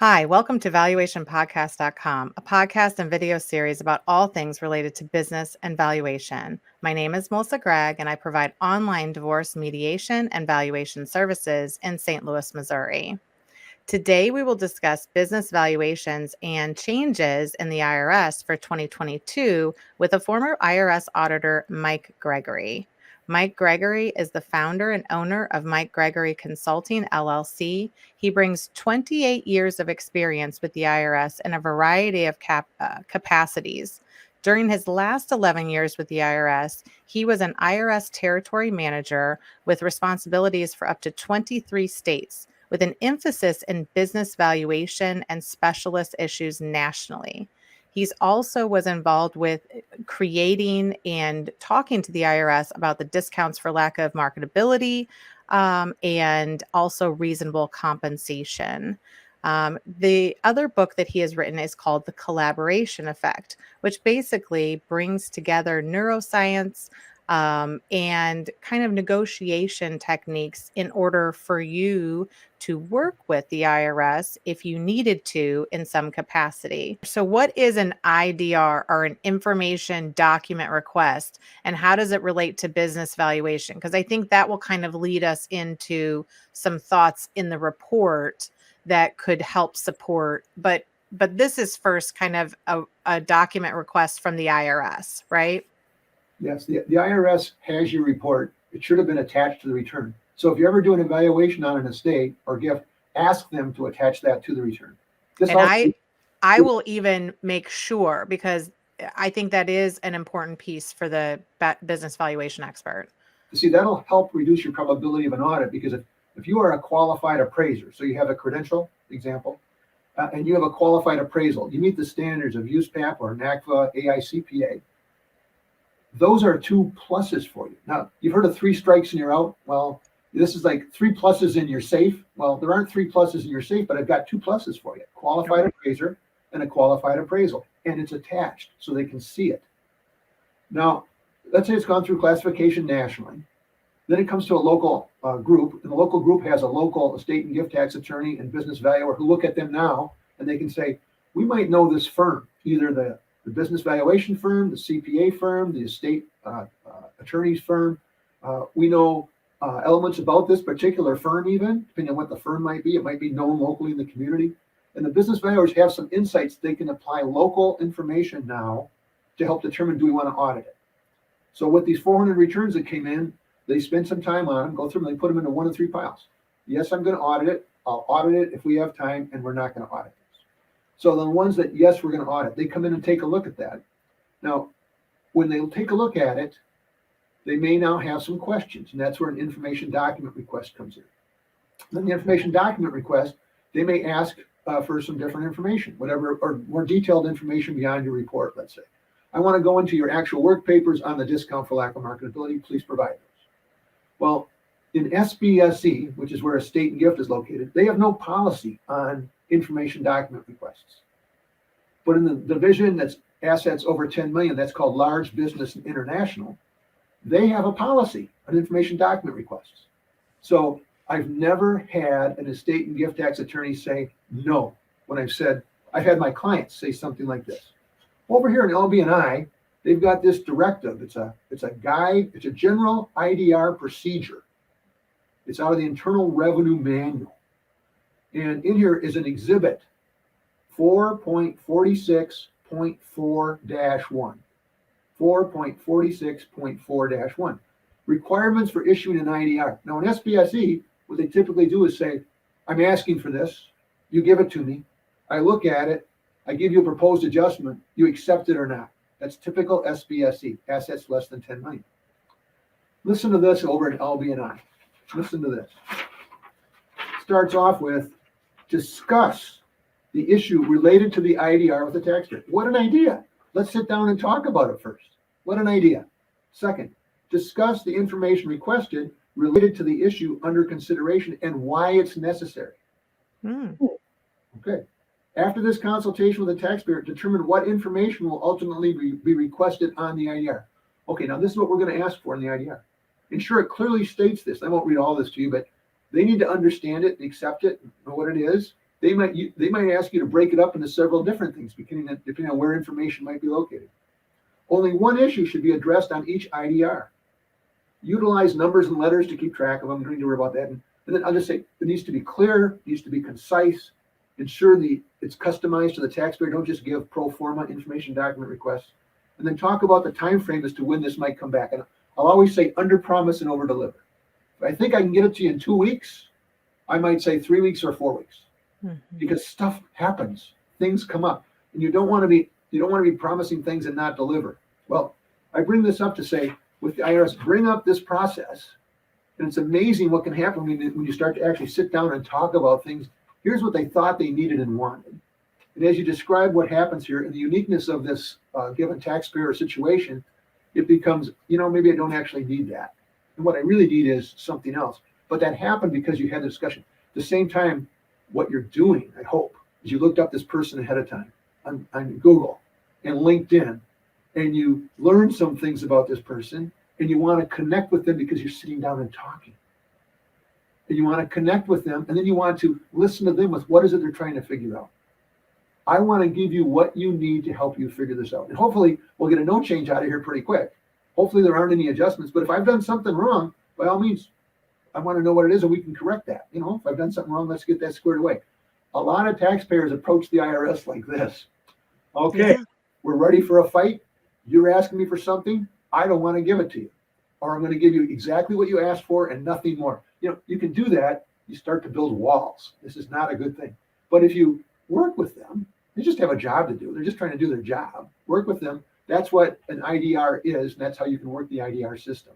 Hi, welcome to valuationpodcast.com, a podcast and video series about all things related to business and valuation. My name is Melissa Gragg, and I provide online divorce mediation and valuation services in St. Louis, Missouri. Today, we will discuss business valuations and changes in the IRS for 2022 with a former IRS auditor, Mike Gregory. Mike Gregory is the founder and owner of Mike Gregory Consulting, LLC. He brings 28 years of experience with the IRS in a variety of capacities. During his last 11 years with the IRS, he was an IRS territory manager with responsibilities for up to 23 states, with an emphasis in business valuation and specialist issues nationally. He's also was involved with creating and talking to the IRS about the discounts for lack of marketability and also reasonable compensation. The other book that he has written is called The Collaboration Effect, which basically brings together neuroscience and kind of negotiation techniques in order for you to work with the IRS if you needed to in some capacity. So, what is an IDR or an information document request, and how does it relate to business valuation? Because I think that will kind of lead us into some thoughts in the report that could help support. But this is first kind of a document request from the IRS, right? Yes, the IRS has your report. It should have been attached to the return. So if you're ever doing an evaluation on an estate or gift, ask them to attach that to the return. I will even make sure, because I think that is an important piece for the business valuation expert. See, that'll help reduce your probability of an audit, because if you are a qualified appraiser, so you have a credential, example, and you have a qualified appraisal, you meet the standards of USPAP or NACFA, AICPA, those are two pluses for you. Now, you've heard of 3 strikes and you're out. Well, this is like 3 pluses in your safe. Well, there aren't 3 pluses in your safe, but I've got 2 pluses for you: qualified appraiser and a qualified appraisal, and it's attached so they can see it. Now, let's say it's gone through classification nationally. Then it comes to a local group, and the local group has a local estate and gift tax attorney and business valuer who look at them now, and they can say, we might know this firm, either the business valuation firm, the CPA firm, the estate attorney's firm. We know elements about this particular firm, even depending on what the firm might be. It might be known locally in the community. And the business valuers have some insights. They can apply local information now to help determine, do we want to audit it? So with these 400 returns that came in, they spend some time on them, go through them, they put them into 1 of 3 piles. Yes, I'm going to audit it. I'll audit it if we have time, and we're not going to audit. So the ones that, yes, we're going to audit, they come in and take a look at that. Now, when they take a look at it, they may now have some questions, and that's where an information document request comes in. Then the information document request, they may ask for some different information, whatever, or more detailed information beyond your report, let's say. I want to go into your actual work papers on the discount for lack of marketability. Please provide those. Well, in SBSE, which is where estate and gift is located, they have no policy on information document requests. But in the division that's assets over 10 million, that's called large business and international, they have a policy on information document requests. So I've never had an estate and gift tax attorney say no when I've had my clients say something like this. Over here in LB&I, they've got this directive. It's a guide, it's a general IDR procedure. It's out of the Internal Revenue Manual. And in here is an exhibit 4.46.4-1. 4.46.4-1. Requirements for issuing an IDR. Now in SBSE, what they typically do is say, I'm asking for this. You give it to me. I look at it. I give you a proposed adjustment. You accept it or not. That's typical SBSE, assets less than 10 million. Listen to this over in LB&I. Listen to this. Starts off with, discuss the issue related to the IDR with the taxpayer. What an idea. Let's sit down and talk about it first. What an idea. Second, discuss the information requested related to the issue under consideration and why it's necessary. Okay. After this consultation with the taxpayer, determine what information will ultimately be requested on the IDR. Okay, now this is what we're going to ask for in the IDR. Ensure it clearly states this. I won't read all this to you, but they need to understand it and accept it, know what it is. They might ask you to break it up into several different things, depending on where information might be located. Only one issue should be addressed on each IDR. Utilize numbers and letters to keep track of them. I don't need to worry about that. And then I'll just say it needs to be clear, needs to be concise, ensure it's customized to the taxpayer. Don't just give pro forma information document requests. And then talk about the time frame as to when this might come back. And I'll always say under promise and over deliver. If I think I can get it to you in 2 weeks, I might say 3 weeks or 4 weeks. Because stuff happens, things come up, and you don't want to be promising things and not deliver. Well, I bring this up to say, with the IRS, bring up this process, and it's amazing what can happen when you start to actually sit down and talk about things. Here's what they thought they needed and wanted, and as you describe what happens here and the uniqueness of this given taxpayer situation, it becomes, maybe I don't actually need that, and what I really need is something else. But that happened because you had the discussion. At the same time, what you're doing, I hope, is you looked up this person ahead of time on Google and LinkedIn, and you learned some things about this person, and you want to connect with them because you're sitting down and talking. And you want to connect with them, and then you want to listen to them with what is it they're trying to figure out. I want to give you what you need to help you figure this out. And hopefully we'll get a no change out of here pretty quick. Hopefully there aren't any adjustments, but if I've done something wrong, by all means, I want to know what it is and we can correct that. If I've done something wrong, let's get that squared away. A lot of taxpayers approach the IRS like this. Okay, we're ready for a fight. You're asking me for something. I don't want to give it to you. Or I'm going to give you exactly what you asked for and nothing more. You can do that. You start to build walls. This is not a good thing. But if you work with them, they just have a job to do. They're just trying to do their job. Work with them. That's what an IDR is. And that's how you can work the IDR system.